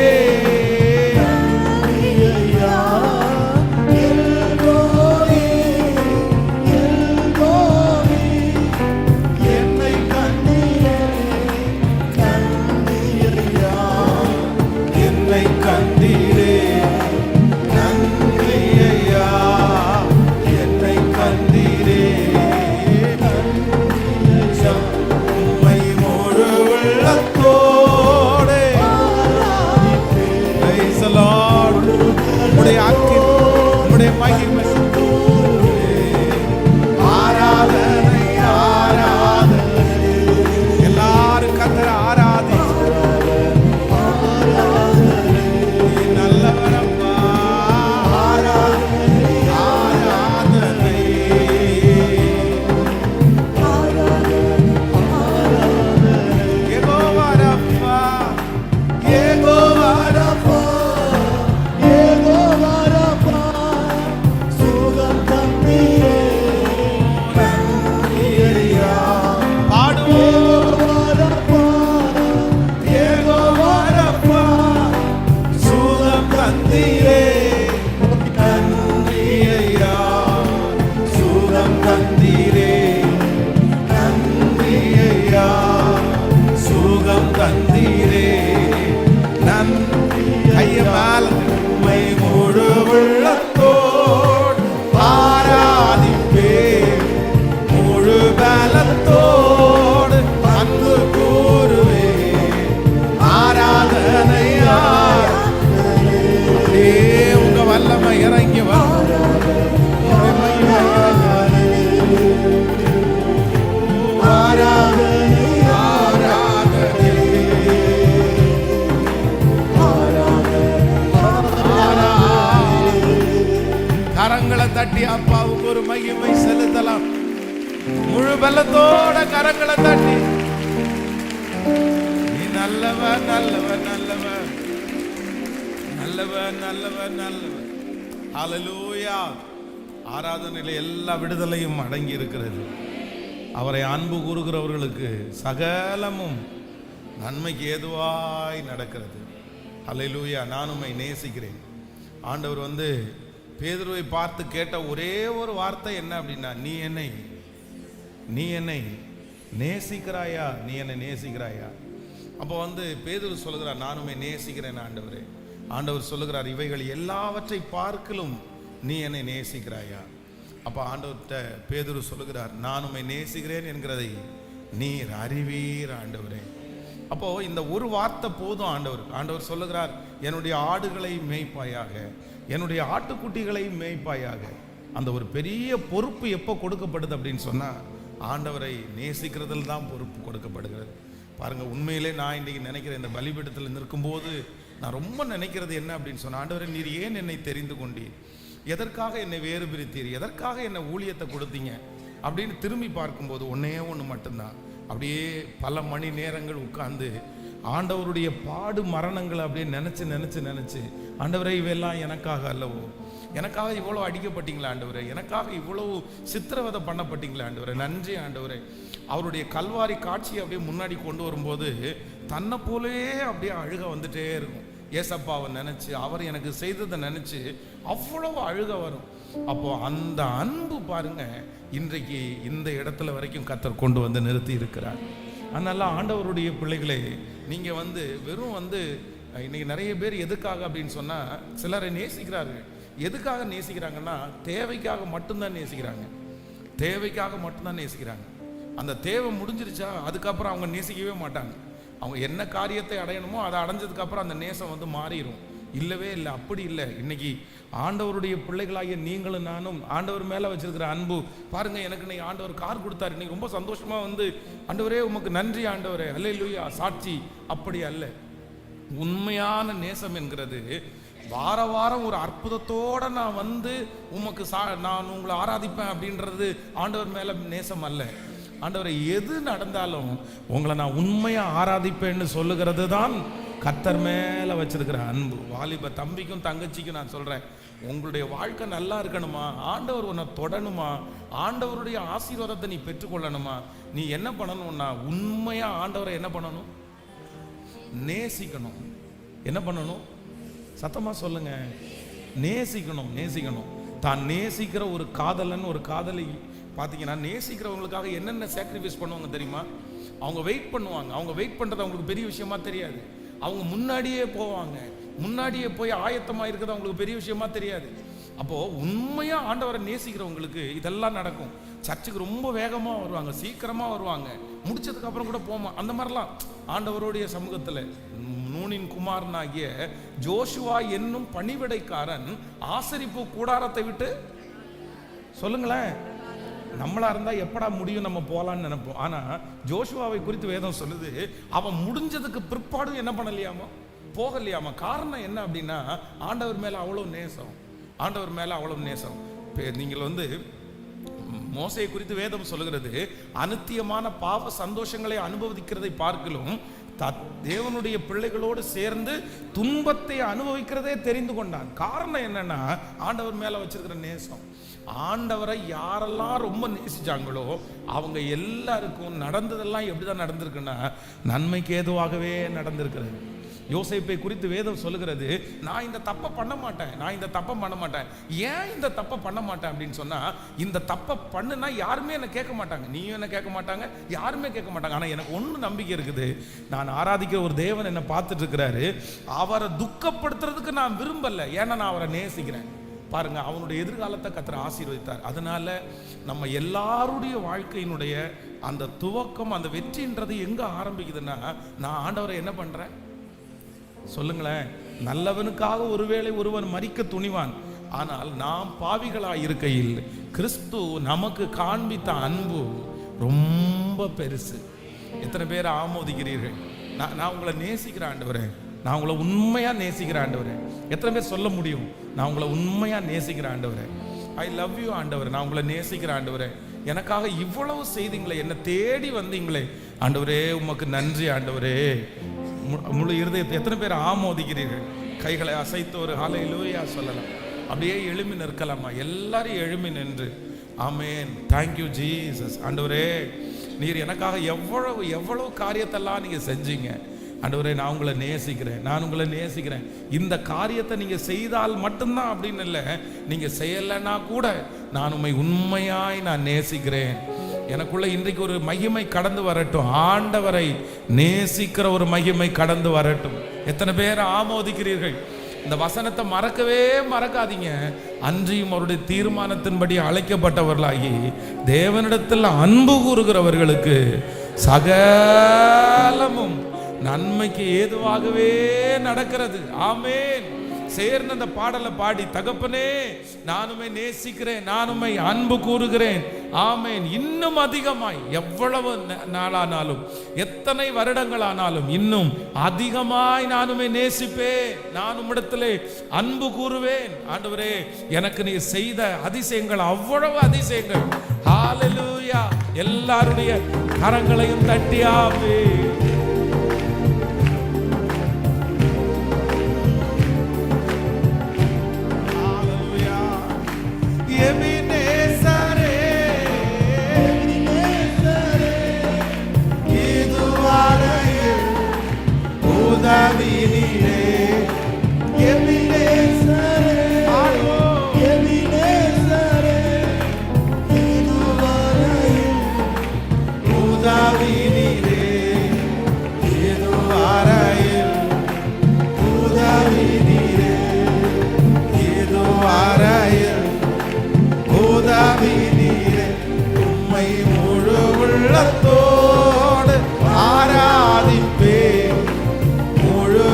கரங்களை தட்டி அப்பாவுக்கு ஒரு மகிமை செலுத்தலாம். முழு பலத்தோட கரங்களை தட்டி, நீ நல்லவர் நல்லவர் நல்லவர் நல்லவர் நல்லவர் நல்லவர். ஹல்லேலூயா. ஆராதனையில் எல்லா விடுதலையும் அடங்கி இருக்கிறது. அவரை அன்பு கூறுகிறவர்களுக்கு சகலமும் நன்மைக்கு ஏதுவாய் நடக்கிறது. ஹல்லேலூயா. நான் உம்மை நேசிக்கிறேன். ஆண்டவர் பேதுருவை பார்த்து கேட்ட ஒரே ஒரு வார்த்தை என்ன அப்படின்னா, நீ என்னை நேசிக்கிறாயா, நீ என்னை நேசிக்கிறாயா. அப்போ பேதுரு சொல்லுகிறார், நான் உம்மை நேசிக்கிறேன் ஆண்டவரே. ஆண்டவர் சொல்லுகிறார், இவைகள் எல்லாவற்றை பார்க்கலும் நீ என்னை நேசிக்கிறாயா. அப்போ ஆண்டவர்கிட்ட பேதுரு சொல்லுகிறார், நான் உம்மை நேசிக்கிறேன் என்கிறதை நீர் அறிவீர் ஆண்டவரே. அப்போ இந்த ஒரு வார்த்தை போதும். ஆண்டவர் சொல்லுகிறார், என்னுடைய ஆடுகளை மேய்ப்பாயாக, என்னுடைய ஆட்டுக்குட்டிகளை மேய்ப்பாயாக. அந்த ஒரு பெரிய பொறுப்பு எப்போ கொடுக்கப்படுது அப்படின்னு சொன்னா, ஆண்டவரை நேசிக்கிறதில் தான் பொறுப்பு கொடுக்கப்படுகிறது. பாருங்க, உண்மையிலே நான் இன்னைக்கு நினைக்கிறேன், இந்த பலிபீடத்தில் நிற்கும்போது நான் ரொம்ப நினைக்கிறது என்ன அப்படின்னு சொன்னா, ஆண்டவரே, நீர் ஏன் என்னை தெரிந்து கொண்டீர், எதற்காக என்னை வேறு பிரித்தீர், எதற்காக என்னை ஊழியத்தை கொடுத்தீங்க அப்படின்னு திரும்பி பார்க்கும்போது ஒன்னே ஒன்று மட்டும்தான். அப்படியே பல மணி நேரங்கள் உட்கார்ந்து ஆண்டவருடைய பாடு மரணங்களை அப்படியே நினச்சி ஆண்டவரே, இவையெல்லாம் எனக்காக அல்லவோ, எனக்காக இவ்வளோ அடிக்கப்பட்டீங்களா ஆண்டவரே, எனக்காக இவ்வளவு சித்திரவதை பண்ணப்பட்டீங்களா ஆண்டவரே, நன்றி ஆண்டவரே. அவருடைய கல்வாரி காட்சியை அப்படியே முன்னாடி கொண்டு வரும்போது தன்னை போலே அப்படியே அழுக வந்துட்டே இருக்கும். ஏசப்பாவை நினச்சி, அவர் எனக்கு செய்ததை நினச்சி அவ்வளவு அழுக வரும். அப்போ அந்த அன்பு பாருங்க, இன்றைக்கு இந்த இடத்துல வரைக்கும் கர்த்தர் கொண்டு வந்து நிறுத்தி இருக்கிறார். அதனால ஆண்டவருடைய பிள்ளைகளே, நீங்கள் வெறும் இன்னைக்கு நிறைய பேர் எதுக்காக அப்படின்னு சொன்னால், சிலரை நேசிக்கிறார்கள். எதுக்காக நேசிக்கிறாங்கன்னா, தேவைக்காக மட்டும்தான் நேசிக்கிறாங்க. தேவைக்காக மட்டும்தான் நேசிக்கிறாங்க. அந்த தேவை முடிஞ்சிருச்சா அதுக்கப்புறம் அவங்க நேசிக்கவே மாட்டாங்க. அவங்க என்ன காரியத்தை அடையணுமோ அதை அடைஞ்சதுக்கப்புறம் அந்த நேசம் மாறிடும். இல்லவே இல்லை, அப்படி இல்லை. இன்னைக்கு ஆண்டவருடைய பிள்ளைகளாகிய நீங்களும் நானும் ஆண்டவர் மேலே வச்சிருக்கிற அன்பு பாருங்க. எனக்கு இன்னைக்கு ஆண்டவர் கார் கொடுத்தாரு, இன்னைக்கு ரொம்ப சந்தோஷமா வந்து ஆண்டவரே உமக்கு நன்றி ஆண்டவரே, அல்லேலூயா சாட்சி. அப்படி அல்ல. உண்மையான நேசம் என்கிறது வார வாரம் ஒரு அற்புதத்தோட நான் வந்து உமக்கு நான் உங்களை ஆராதிப்பேன் அப்படின்றது ஆண்டவர் மேல நேசம் அல்ல. ஆண்டவரை எது நடந்தாலும் உங்களை நான் உண்மையா ஆராதிப்பேன்னு சொல்லுகிறது தான் கர்த்தர் மேல வச்சிருக்கிற அன்பு. வாலிப தம்பிக்கும் தங்கச்சிக்கும் நான் சொல்றேன், உங்களுடைய வாழ்க்கை நல்லா இருக்கணுமா, ஆண்டவர் உன்னை தொடணுமா, ஆண்டவருடைய ஆசீர்வாதத்தை நீ பெற்றுக்கொள்ளணுமா, நீ என்ன பண்ணணும்னா உண்மையா ஆண்டவரை என்ன பண்ணணும், நேசிக்கணும். என்ன பண்ணணும், சத்தமா சொல்லுங்க, நேசிக்கணும். நேசிக்கணும். தான் நேசிக்கிற ஒரு காதலன் ஒரு காதலி பார்த்தீங்கன்னா நேசிக்கிறவங்களுக்காக என்னென்ன சாக்ரிஃபைஸ் பண்ணுவாங்க தெரியுமா? அவங்க வெயிட் பண்ணுவாங்க. அவங்க வெயிட் பண்ணுறது அவங்களுக்கு பெரிய விஷயமா தெரியாது. அவங்க முன்னாடியே போவாங்க, முன்னாடியே போய் ஆயத்தமாக இருக்கிறது அவங்களுக்கு பெரிய விஷயமா தெரியாது. அப்போது உண்மையாக ஆண்டவரை நேசிக்கிறவங்களுக்கு இதெல்லாம் நடக்கும். சர்ச்சுக்கு ரொம்ப வேகமாக வருவாங்க, சீக்கிரமாக வருவாங்க, முடிச்சதுக்கப்புறம் கூட போமா. அந்த மாதிரிலாம் ஆண்டவருடைய சமூகத்தில் நூனின் குமாரனாகிய ஜோஷுவா என்னும் பணிவிடைக்காரன் ஆசரிப்பு கூடாரத்தை விட்டு, சொல்லுங்களேன், நம்மளா இருந்தா எப்படா முடியும் நம்ம போலான்னு நினைப்போம். ஆனா ஜோஷுவாவை குறித்து வேதம் சொல்லுது, அவன் முடிஞ்சதுக்கு பிற்பாடும் என்ன பண்ணலையாமா, போகலையாமா. காரணம் என்ன அப்படின்னா ஆண்டவர் மேல அவ்வளவு நேசம், ஆண்டவர் மேல அவ்வளவு நேசம். நீங்கள் வந்து மோசையை குறித்து வேதம் சொல்லுகிறது, அநித்தியமான பாவ சந்தோஷங்களை அனுபவிக்கிறதை பார்க்கலும் தேவனுடைய பிள்ளைகளோடு சேர்ந்து துன்பத்தை அனுபவிக்கிறதே தெரிந்து கொண்டான். காரணம் என்னன்னா ஆண்டவர் மேல வச்சிருக்கிற நேசம். ஆண்டவரை யாரெல்லாம் ரொம்ப நேசிச்சாங்களோ அவங்க எல்லாருக்கும் நடந்ததெல்லாம் எப்படிதான் நடந்திருக்குன்னா நன்மைக்கு ஏதுவாகவே நடந்திருக்கிறது. யோசேப்பை குறித்து வேதம் சொல்லுகிறது, நான் இந்த தப்பை பண்ண மாட்டேன், நான் இந்த தப்பை பண்ண மாட்டேன். ஏன் இந்த தப்பை பண்ண மாட்டேன் அப்படின்னு சொன்னா, இந்த தப்பை பண்ணுனா யாருமே என்ன கேட்க மாட்டாங்க, நீயும் என்ன கேட்க மாட்டாங்க, யாருமே கேட்க மாட்டாங்க. ஆனா எனக்கு ஒன்று நம்பிக்கை இருக்குது, நான் ஆராதிக்கிற ஒரு தேவன் என்ன பார்த்துட்டு இருக்கிறாரு, அவரை துக்கப்படுத்துறதுக்கு நான் விரும்பல, ஏன்னா நான் அவரை நேசிக்கிறேன். பாருங்க, அவனுடைய எதிர்காலத்தை கர்த்தர் ஆசீர்வதித்தார். அதனால நம்ம எல்லாருடைய வாழ்க்கையினுடைய அந்த துவக்கம், அந்த வெற்றின்றது எங்க ஆரம்பிக்குதுன்னா, நான் ஆண்டவரை என்ன பண்றேன் சொல்லுங்களேன். நல்லவனுக்காக ஒருவேளை ஒருவன் மரிக்க துணிவான், ஆனால் நாம் பாவிகளாய் இருக்கையில் கிறிஸ்து நமக்கு காண்பித்த அன்பு ரொம்ப பெருசு. எத்தனை பேர் ஆமோதிக்கிறீர்கள்? நான் உங்களை நேசிக்கிற ஆண்டவரே, நான் உங்களை உண்மையா நேசிக்கிற ஆண்டவரே. எத்தனை பேர் சொல்ல முடியும், நான் உங்களை உண்மையா நேசிக்கிற ஆண்டவரே, ஐ லவ் யூ ஆண்டவரே, நான் உங்களை நேசிக்கிற ஆண்டவரே, எனக்காக இவ்வளவு செய்தீங்களே, என்னை தேடி வந்தீங்களே ஆண்டவரே, உமக்கு நன்றி ஆண்டவரே. முழு இருதயத்தை எத்தனை பேர் ஆமோதிக்கிறீர்கள்? கைகளை அசைத்து ஒரு ஹல்லேலூயா சொல்லலாம். அப்படியே எழும்பி நிற்கலாமா? எல்லாரும் எழும்பி நின்று ஆமென், தேங்க்யூ ஜீசஸ். ஆண்டவரே, நீர் எனக்காக எவ்வளவு எவ்வளவு காரியத்தெல்லாம் நீங்க செஞ்சீங்க ஆண்டவரே, நான் உங்களை நேசிக்கிறேன், நான் உங்களை நேசிக்கிறேன். இந்த காரியத்தை நீங்க செய்தால் மட்டும்தான் அப்படின்னு இல்லை, நீங்க செய்யலைன்னா கூட நான் உண்மை உண்மையாய் நான் நேசிக்கிறேன். எனக்குள்ள இன்றைக்கு ஒரு மகிமை கடந்து வரட்டும், ஆண்டவரை நேசிக்கிற ஒரு மகிமை கடந்து வரட்டும். எத்தனை பேர் ஆமோதிக்கிறீர்கள்? இந்த வசனத்தை மறக்கவே மறக்காதீங்க. அன்றியும் அவருடைய தீர்மானத்தின்படி அழைக்கப்பட்டவர்களாகி தேவனிடத்தில் அன்பு கூறுகிறவர்களுக்கு சகலமும் நன்மைக்கு ஏதுவாகவே நடக்கிறது. ஆமென். சேர்ந்து அந்த பாடலை பாடி, தகப்பனே நானுமே நேசிக்கிறேன், நானுமே அன்பு கூறுகிறேன், ஆமென், இன்னும் அதிகமாய், எவ்வளவு நாளானாலும் எத்தனை வருடங்கள் ஆனாலும் இன்னும் அதிகமாய் நானுமே நேசிப்பேன், நான் உம்மிடத்திலே அன்பு கூறுவேன். ஆண்டவரே, எனக்கு நீ செய்த அதிசயங்கள் அவ்வளவு அதிசயங்கள். ஹல்லேலூயா. எல்லாருடைய கரங்களையும் தட்டியாவே உம்மை முழு உள்ளத்தோடு ஆராதிப்பே, முழு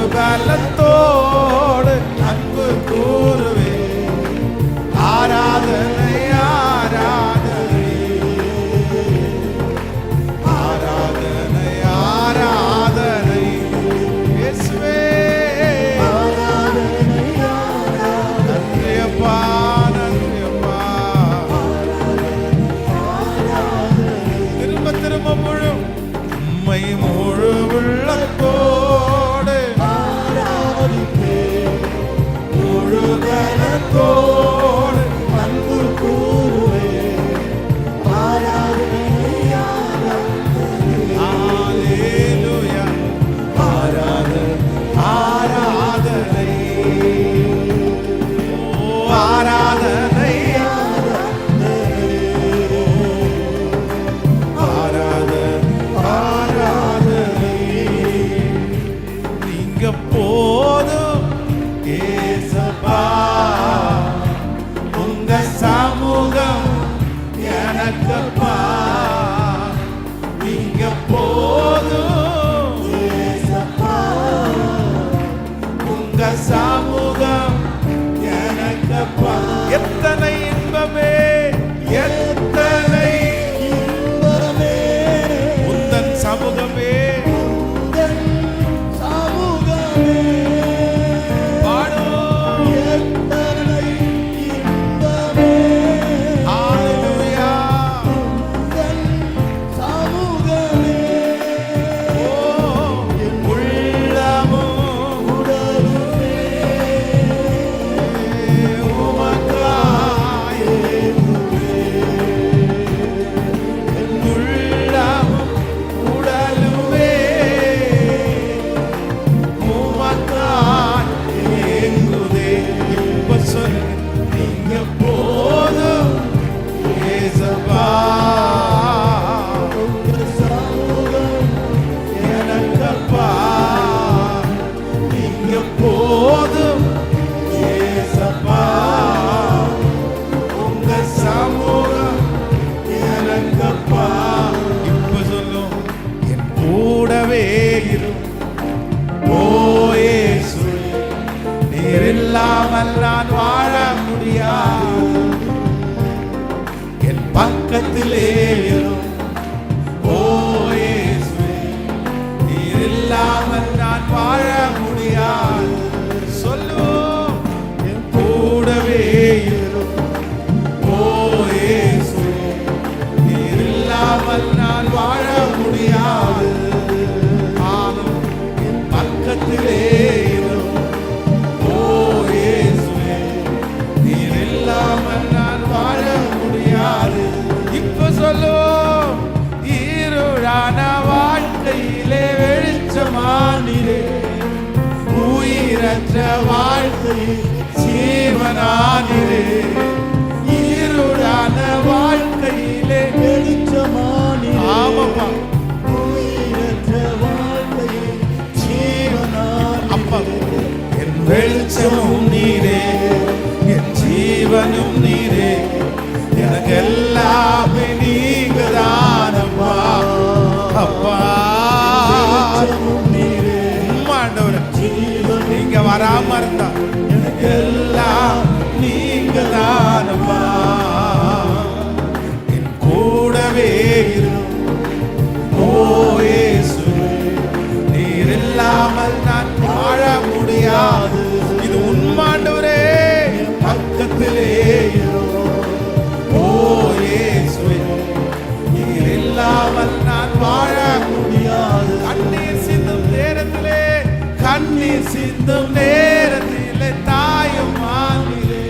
உம்மை முழு உள்ளத்தோடு ஆராதிப்பேன், முழு கனத்தோடு அன்பு கூறுவேன். ஆராதனை ஆராதனை ஹalleluya ஆராதனை ஆராதனை ஓ ஆராதனை ஆராதனை நீங்க போதும் ஏசப்பா, உங்க சமூகம் எனக்கப்பா. நீங்க போதும் ஏசப்பா, உங்க சமூகம் எனக்கப்பா. எத்தனை இன்பமே எத்தனை இன்பமே உந்தன் சமூகமே. உந்தன் சமூகமே. பாடும் எத்தனை இன்பமே ஹalleluya உந்தன் சமூகமே. ஓ உள்ளமும் உடலுமே உமக்காய் என் உள்ளமும் உடலுமே உமக்காய் ஏங்குதே. இப்ப சொல்லு, நீங்க போதும் ஏசப்பா, உங்க சமூகம் எனக்கப்பா. நீங்க போதும் ஏசப்பா, உங்க சமூகம் எனக்கப்பா. இப்ப சொல்லும், என் கூடவே இரு ஓ இயேசுவே, நீர் இல்லாமல் நான் வாழ முடியாது. என் பக்கத்திலே இரு ஓ இயேசுவே, நீர் இல்லாமல் நான் வாழ முடியாது. சொல்லுவோம், என் கூடவே இரு ஓ இயேசுவே, நீர் இல்லாமல் நான் வாழ முடியாது. ஆனும் என் பக்கத்திலே இரு ஓ இயேசுவே, நீர் இல்லாமல் நான் வாழ முடியாது. இப்ப சொல்லுவோம், இருளான வாழ்க்கையிலே வெளிச்சமானிலே, உயிரற்ற வாழ்க்கையில் ஜீவனானிலே. இருளான வாழ்க்கையிலே வெளிச்சமானி ஆமாப்பா உயிரற்ற வாழ்க்கையில் ஜீவனானி. அப்பா, என் வெளிச்சமும் நீரே, என் ஜீவனும் நீரே, எனக்கு எல்லாமே நீங்க தானப்பா. அப்பா வெளிச்சமும் நீரே, ஆண்டவரே, ஜீவன் நீங்க வராம இருந்தா எனக்கு எல்லாம் நீங்க தானப்பா. என் கூடவே இரு ஓ இயேசுவே, நீர் இல்லாமல் நான் வாழ முடியாது. இது உண்மாண்டவரே, பக்கத்திலே இரு ஓ இயேசுவே, நீர் இல்லாமல் நான் வாழ முடியாது. கண்ணீர் சிந்தும் நேரத்திலே, கண்ணீர் சிந்தும் நேரத்திலே தாயும் மாநிலே,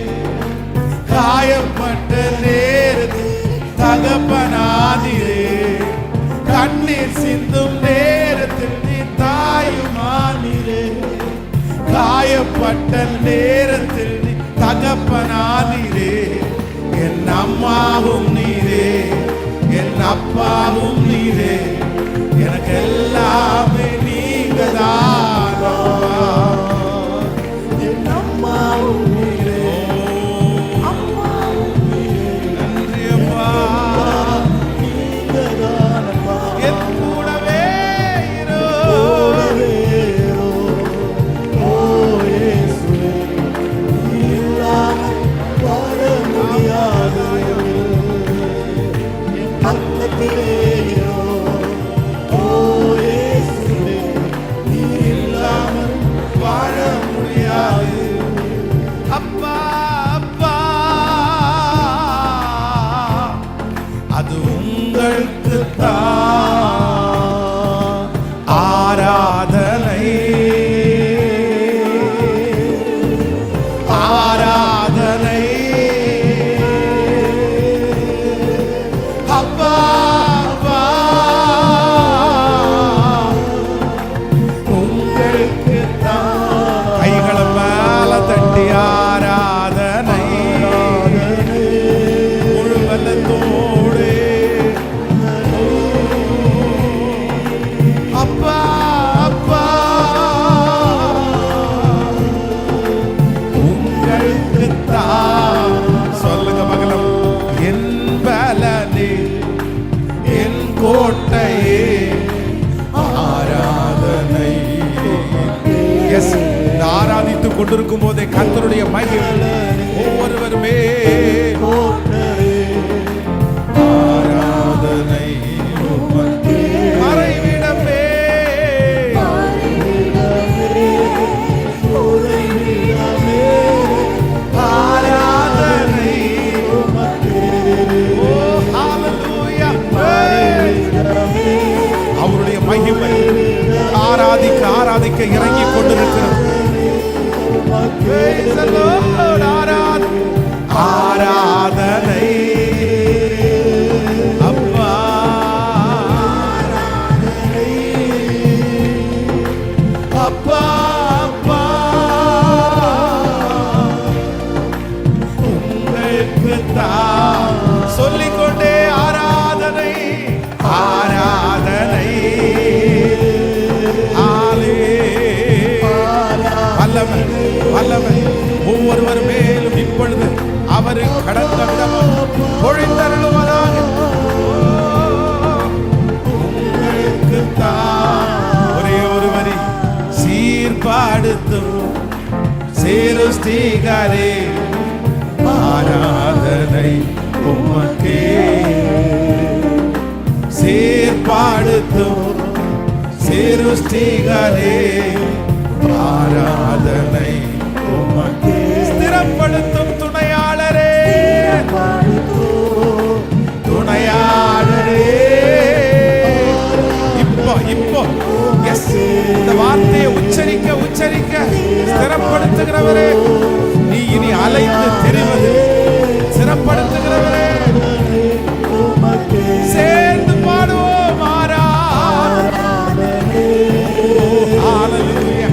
காயப்பட்ட நேரத்தில் தகப்பனாதிரே. கண்ணீர் சிந்தும் நேரத்தில் நீ தாயுமானிரே, காயப்பட்ட நேரத்தில் நீ தகப்பனானிரே. என் அம்மாவும் நீரே, என் அப்பாவும் நீரே, எனக்கு எல்லாமே நீங்க தானப்பா. என் அம்மாவும் நீரே, அம்மாவும் நீரே, நன்றி அப்பா. நீங்கதானப்பா. என் கூடவே இரு. கூடவேரோ, ஓ இயேசுவே, நீ இல்லாமல் வாழ முடியாது. என் பக்கத்திலே இரு, ஓ இயேசுவே, கொண்டிருக்கும் போதே கர்த்தருடைய மகிமை ஒவ்வொருவருமே ஆராதனை உமக்கே. மறைவிடமே ஆராதனை உமக்கே. ஓ ஹalleluya. அவருடைய மகிமை ஆராதிக்க ஆராதிக்க இறங்கி கொண்டிருக்கிறது. Praise the Lord. ஆராதனை அப்பா, அப்பா அப்பா உங்களுக்கு தான் சொல்லிக்கொண்டே ஆராதனை ஆராதனை. வல்லவன் வல்லவன் ஒவ்வொருவர் மேலும் இப்பொழுது அவரு கடந்த விதமும் பொழிந்தருளுவதாக. உங்களுக்கு தான் ஒரே ஒரு வரி சீர்பாடுத்தும் சேருஸ்திகரே ஆராதனை உமக்கே. சீர்பாடுத்தும் சேருஸ்திகரே ஆராதனை உமக்கே. ஸ்திரப்படுத்தும் துணையாளரே துணையாளரே. இப்போ எஸ், இந்த வார்த்தையை உச்சரிக்க உச்சரிக்க ஸ்திரப்படுத்துகிறவரே, நீ இனி அலைந்து தெரிவது ஸ்திரப்படுத்துகிறவரே. சேர்ந்து பாடுவோம் ஆராதனை. ஹalleluya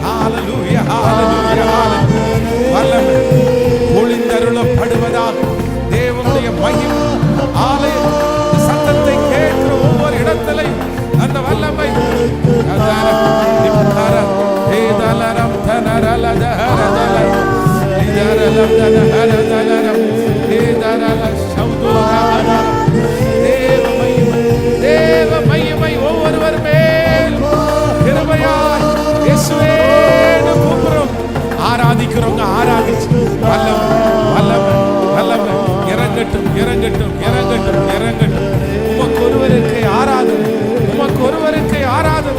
ஹalleluya ஹalleluya. வல்லமை பொழிந்தருளப்படுவதாக தேவனுடைய மகிமை ஆலய சத்தத்தை கேட்கிற ஒவ்வொரு இடத்திலும் அந்த வல்லமை தேவ மகிமை ஒவ்வொருவர் மேல் கிருபையாய் இயேசுவே கூப்பிடுறோம். ஆராதிக்கிறவங்க ஆராதிச்சு வல்லமை வல்லமை வல்லமை இறங்கட்டும் இறங்கட்டும் இறங்கட்டும் இறங்கட்டும். உமக்கு ஒருவருக்கு ஆராதனை, உமக்கு ஒருவருக்கு ஆராதனை.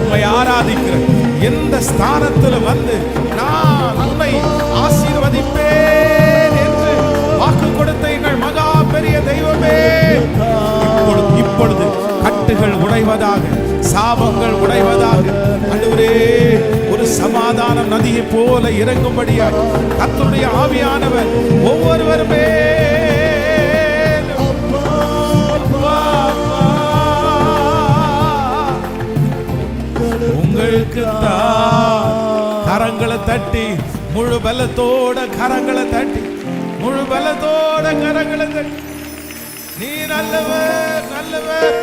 உம்மை ஆராதிக்கிற எந்த ஸ்தானத்தில் வந்து நான் உன்னை ஆசீர்வதிப்பேன் என்று வாக்கு கொடுத்த எங்கள் மகா பெரிய தெய்வமே, இப்பொழுது கட்டுகள் உடைவதாக, சாபங்கள் உடைவதாக. ஆண்டவரே, ஒரு சமாதான நதியை போல இறங்கும்படியாக கர்த்தருடைய ஆவியானவர் ஒவ்வொருவருமே உங்களுக்கு கரங்களை தட்டி முழு பலத்தோட கரங்களை தட்டி முழு பலத்தோட கரங்களை தட்டி. நீ நல்லவர் நல்லவர்,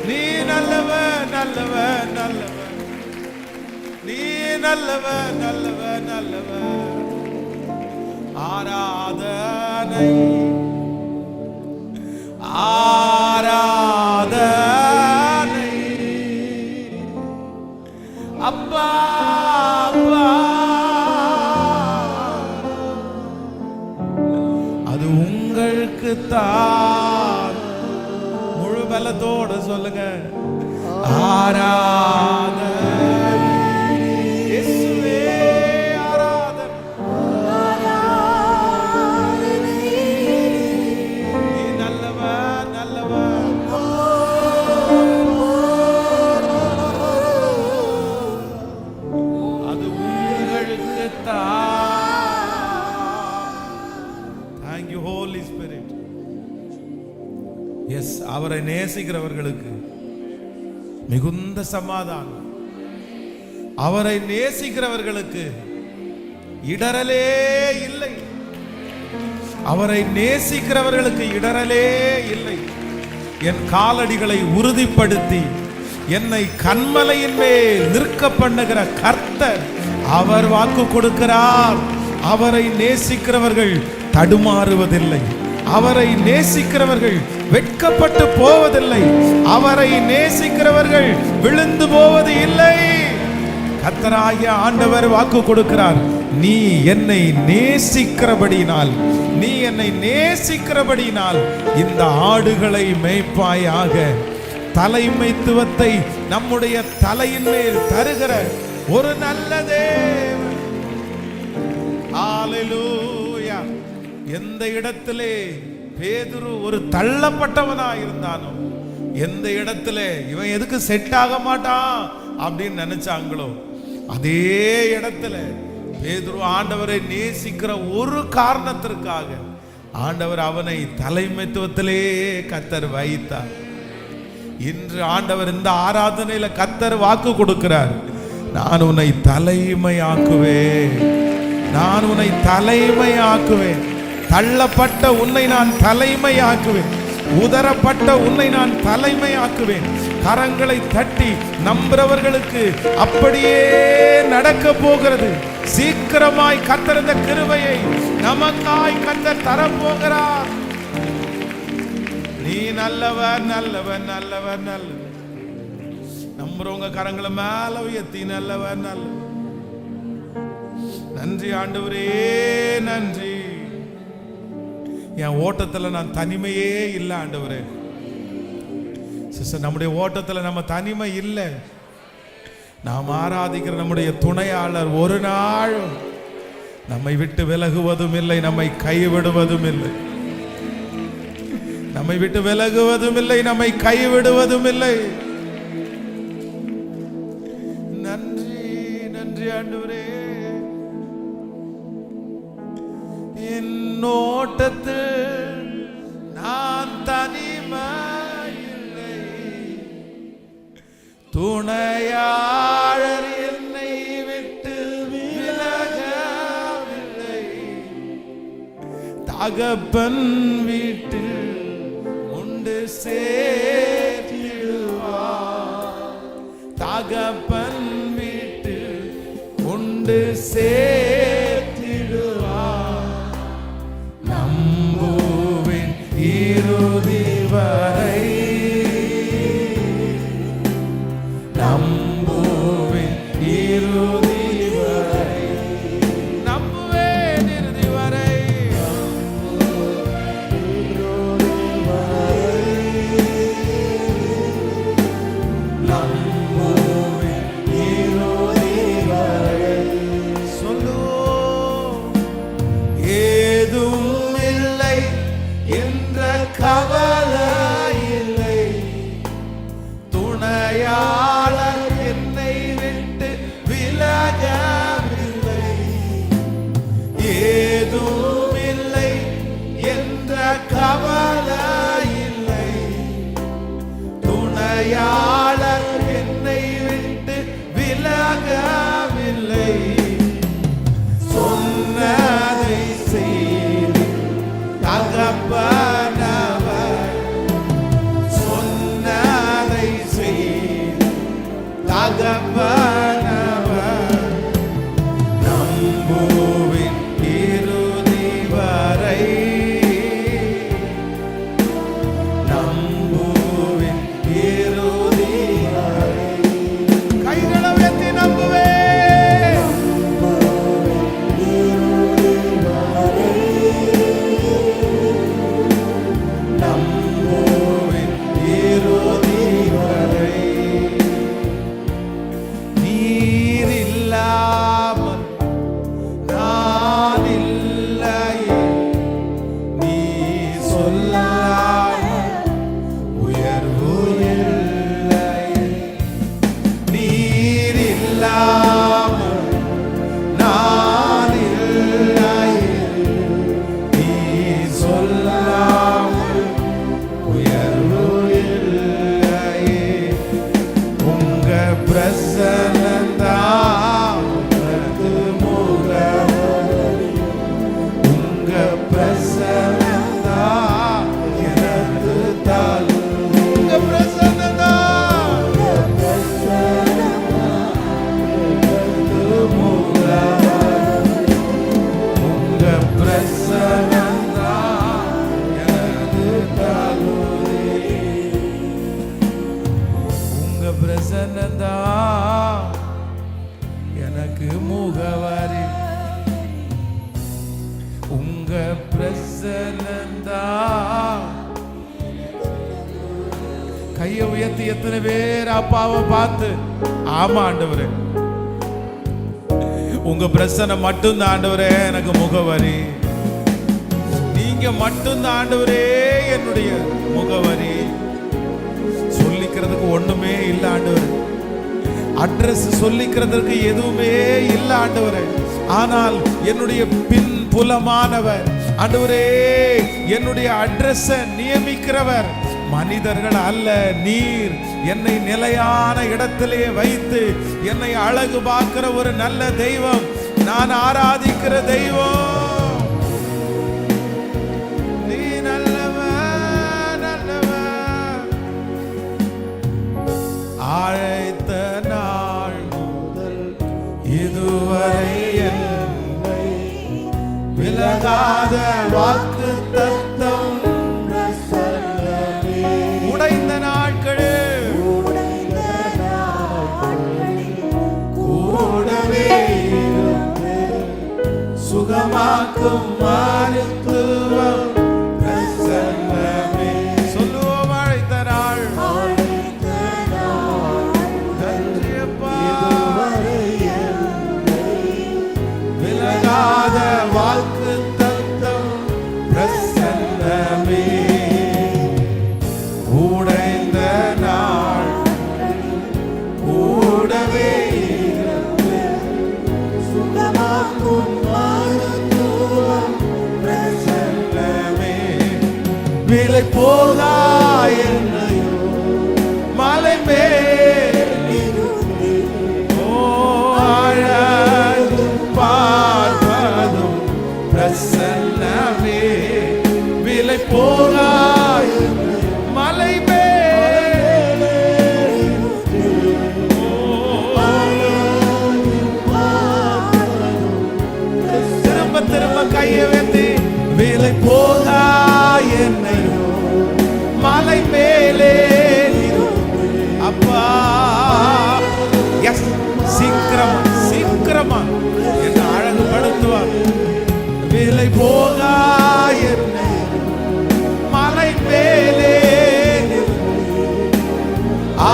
நீ நல்லவர் நல்லவர் நல்லவர், நீ நல்லவர் நல்லவர் நல்லவர். ஆராதனை ஆராதனை அப்பா அப்பா. அது உங்களுக்கு தான். முழு பலத்தோட சொல்லுங்க ஆராதனை. இயேசுவே ஆராதனை. நீ நல்லவர் நல்லவர். அது உங்களுக்கு தான். Thank you Holy Spirit. Yes, அவரை நேசிக்கிறவர்களுக்கு மிகுந்த சமாதானம். அவரை நேசிக்கிறவர்களுக்கு இடரலே இல்லை. அவரை நேசிக்கிறவர்களுக்கு இடரலே இல்லை. என் காலடிகளை உறுதிப்படுத்தி என்னை கன்மலையின் மேல் நிற்க பண்ணுகிற கர்த்தர் அவர் வாக்கு கொடுக்கிறார். அவரை நேசிக்கிறவர்கள் தடுமாறுவதில்லை. அவரை நேசிக்கிறவர்கள் வெட்கப்பட்டு போவதில்லை. அவரை நேசிக்கிறவர்கள் விழுந்து போவது இல்லை. கர்த்தராகிய ஆண்டவர் வாக்கு கொடுக்கிறார், நீ என்னை நேசிக்கிறபடியினால், நீ என்னை நேசிக்கிறபடியினால் இந்த ஆடுகளை மேய்ப்பாயாக. தலைமைத்துவத்தை நம்முடைய தலையின் மேல் தருகிற ஒரு நல்ல தேவன். ஹல்லேலூயா. எந்த இடத்திலே பேதுரு ஒரு தள்ளப்பட்டவனா இருந்தானோ, எந்த இடத்துல இவன் எதுக்கு செட் ஆக மாட்டான் அப்படின்னு நினைச்சாங்களோ, அதே இடத்துல பேதுரு ஆண்டவரை நேசிக்கிற ஒரு காரணத்திற்காக ஆண்டவர் அவனை தலைமைத்துவத்திலே கர்த்தர் வைத்தார். இன்று ஆண்டவர் இந்த ஆராதனையில கர்த்தர் வாக்கு கொடுக்கிறார், நான் உன்னை தலைமையாக்குவேன், நான் உன்னை தலைமையாக்குவேன். தள்ளப்பட்ட உன்னை நான் தலைமையாக்குவேன், உதரப்பட்ட உன்னை நான் தலைமையாக்குவேன். கரங்களை தட்டி நம்புறவர்களுக்கு அப்படியே நடக்க போகிறது. சீக்கிரமாய் கர்த்தர் இந்த கிருபையை நமக்காய் கர்த்தர் தரப்போகிறார். நீ நல்லவர், நல்லவர், நல்லவர், நல்லவர். நம்புறவங்க கரங்களை மேல உயர்த்தி நல்லவர், நல்லவர். நன்றி ஆண்டவரே, நன்றி. என் ஓட்டத்துல நான் தனிமையே இல்லை ஆண்டவரே. சிஸ்டர், நம்முடைய ஓட்டத்துல நம்ம தனிமை இல்லை. நாம் ஆராதிக்கிற நம்முடைய துணையாளர் ஒரு நாள் நம்மை விட்டு விலகுவதும் இல்லை, நம்மை கைவிடுவதும் இல்லை. நம்மை விட்டு விலகுவதும் இல்லை, நம்மை கைவிடுவதும் இல்லை. நன்றி, நன்றி ஆண்டவரே. என் ஓட்டத்தில் நான் தனிமை இல்லை, துணையாளர் என்னை விட்டு விலகவில்லை. தகப்பன் வீட்டில் உண்டு சேர்த்திடுவார், தகப்பன் வீட்டில் உண்டு சேர்த்திடுவார். நம்புவேன் இறுதி வரை, நம்புவேன் இறுதி வரை, நம்புவேன் இறுதி வரை, நம்புவேன் இறுதி வரை. சொல்லுவோம், ஏதும் இல்லை என்ற கவலை இல்லை, துணையாளர் என்னை விட்டு விலகவில்லை. ஏதும் இல்லை என்ற கவலை இல்லை, துணையாளர் என்னை விட்டு விலகவில்லை. சொன்னதை செய்து தகப்பனவர், சொன்னதை செய்து தகப்பனவர். நம்புவேன் இறுதி வரை, நம்புவேன் இறுதி வரை. கைகளை உயர்த்தி நம்புவேன், நம்புவேன் இறுதி வரை. நீர் இல்லாமல் நான் இல்லையே, நீ சொல்லாமல் உயர்வு இல்லையே. நீர் இல்லாமல் நான் இல்லையே, நீ சொல்லாமல் உயர்வு இல்லையே. உங்க பிரசன்னந்தான் உனது முகவரி, உங்க பிரசன்னந்தான் எனது தாழ்வு. உங்க பிரசன்னந்தான் எனது முகவரி, உங்க பிரசன்னந்தான் எனது தாழ்வு. உங்க பிரசன்னந்தான் எனக்கு முகவரி உங்க பிரசன்னந்தா. கையை உயர்த்தி எத்தனை பேர் அப்பாவை பார்த்து ஆமா ஆண்டவரே உங்க பிரசன்னம் மட்டும்தான் ஆண்டவரே எனக்கு முகவரி, நீங்க மட்டும்தான் ஆண்டவரே என்னுடைய முகவரி. சொல்லிக்கிறதுக்கு ஒண்ணுமே இல்ல ஆண்டவரே, அட்ரஸ் சொல்லிக்கிறதுக்கு எதுவுமே இல்ல ஆண்டவரே. ஆனால் என்னுடைய பின் புலமானவர் ஆண்டவரே, என்னுடைய அட்ரஸ் நியமிக்கிறவர் மனிதர்கள் அல்ல, நீர் என்னை நிலையான இடத்திலே வைத்து என்னை அழகு பார்க்கிற ஒரு நல்ல தெய்வம், நான் ஆராதிக்கிற தெய்வம். நீ நல்லவர் நல்லவர். அழைத்த நாள் முதல் இதுவரை என்னை விலகாத வாக்கு தத்தம் உடைந்த நாட்களில் கூடவே சுகமாக்கும் மருத்துவம் பிரசன்னமே. சொல்லுவோம் அழைத்த நாள் விலகாத வாக்கு தத்தம் பிரசன்னமே. உடைந்த நாள் கூடவே சுகமாக்கும் மருத்துவம் பிரசன்னமே. விலை போகா என்னையோ மலை மேல் அழகு பார்ப்பதும் பிரசன்னமே. விலை போகா மலை திரும்ப திரும்ப கையை வைத்து விலை போகா என்னையோ மலை மேலே அப்பா. எஸ், சீக்கிரமா சீக்கிரமா என்ன அழகுபடுத்துவார். விலை போகா என்னை மலை மேலே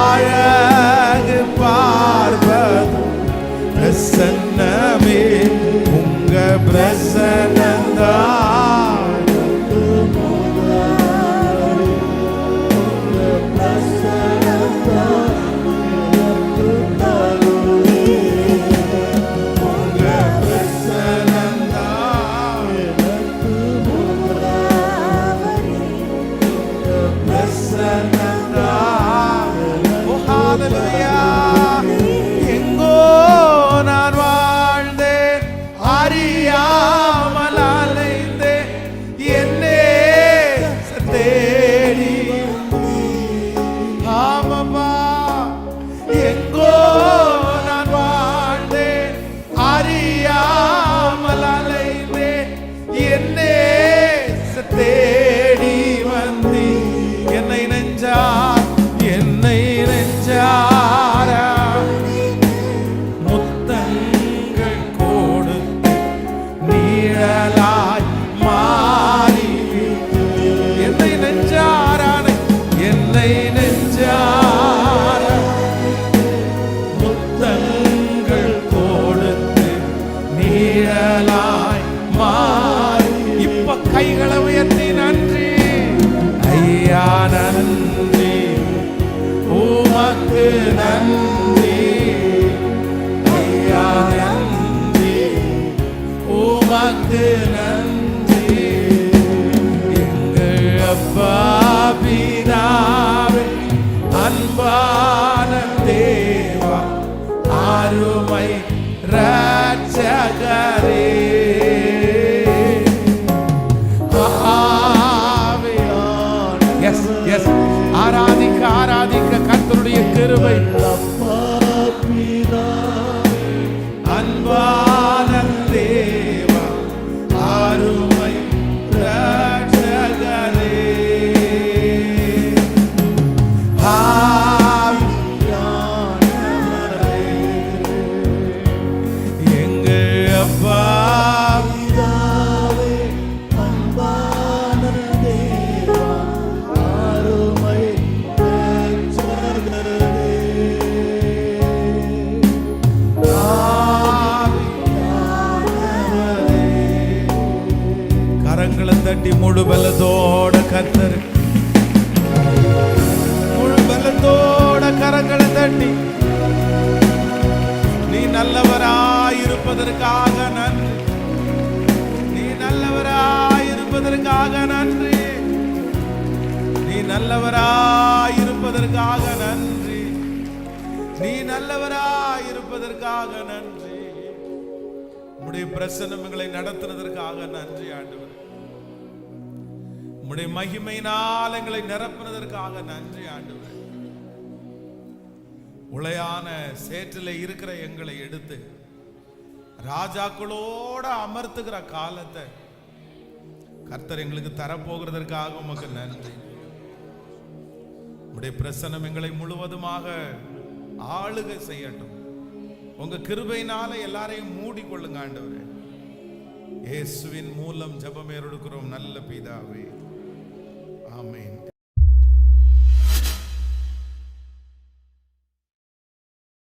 அழகு பார்ப்பது பிரசன்னமே. உங்க பிரசன்னந்தா எங்கோ நான் வாழ்ந்தேன் அறியாமல் அலைந்தேன் என்னே தேடி. ஆமாப்பா, எங்கோ நான் வாழ்ந்தேன் அறியாமல் அலைந்தேன் என்னே தேடி வந்தி. என்னை நெஞ்சார் என்னை நெஞ்சார முத்தங்கள் கொடுத்து நீழலாய் மாறி. என்னை நெஞ்சாரான என்னை நெஞ்சார முத்தங்கள் கொடுத்து நீழலாய் மாறி. இப்ப கைகளை உயர்த்தி நன்றி ஐயா, நன்றி உமக்கு நன்றி ஐயா, நன்றி உமக்கு நன்றி. எங்கள் அப்பா பிதாவே அன்பான தேவா அருமை இரட்சகரே. எஸ் எஸ், ஆராதிக்க ஆராதிக்க கர்த்தருடைய கிருபை. அன்பான தேவா அருமை இரட்சகரே. தட்டி நீ நல்லவராயிருப்பதற்காக நன்றி, நீ நல்லவராயிருப்பதற்காக நன்றி, நீ நல்லவராயிருப்பதற்காக நன்றி, நீ நல்லவராயிருப்பதற்காக நன்றி. உம்முடைய பிரசன்னம் எங்களை நடத்துனதற்காக நன்றி ஆண்டவரே. உம்முடைய மகிமையினால் எங்களை நிரப்புனதற்காக நன்றி ஆண்டவரே. உளையான சேற்றில் இருக்கிற எங்களை எடுத்து ராஜாக்களோட அமர்த்துகிற காலத்தை கர்த்தர் எங்களுக்கு தரப்போகிறதற்காக உமக்கு நன்றி. உம்முடைய பிரசன்னம் எங்களை முழுவதுமாக ஆளுகை செய்யட்டும். உங்க கிருபையினால எல்லாரையும் மூடிக்கொள்ளுங்க ஆண்டவரே. இயேசுவின் மூலம் ஜெபம் ஏறெடுக்கிறோம் நல்ல பிதாவே, ஆமென்.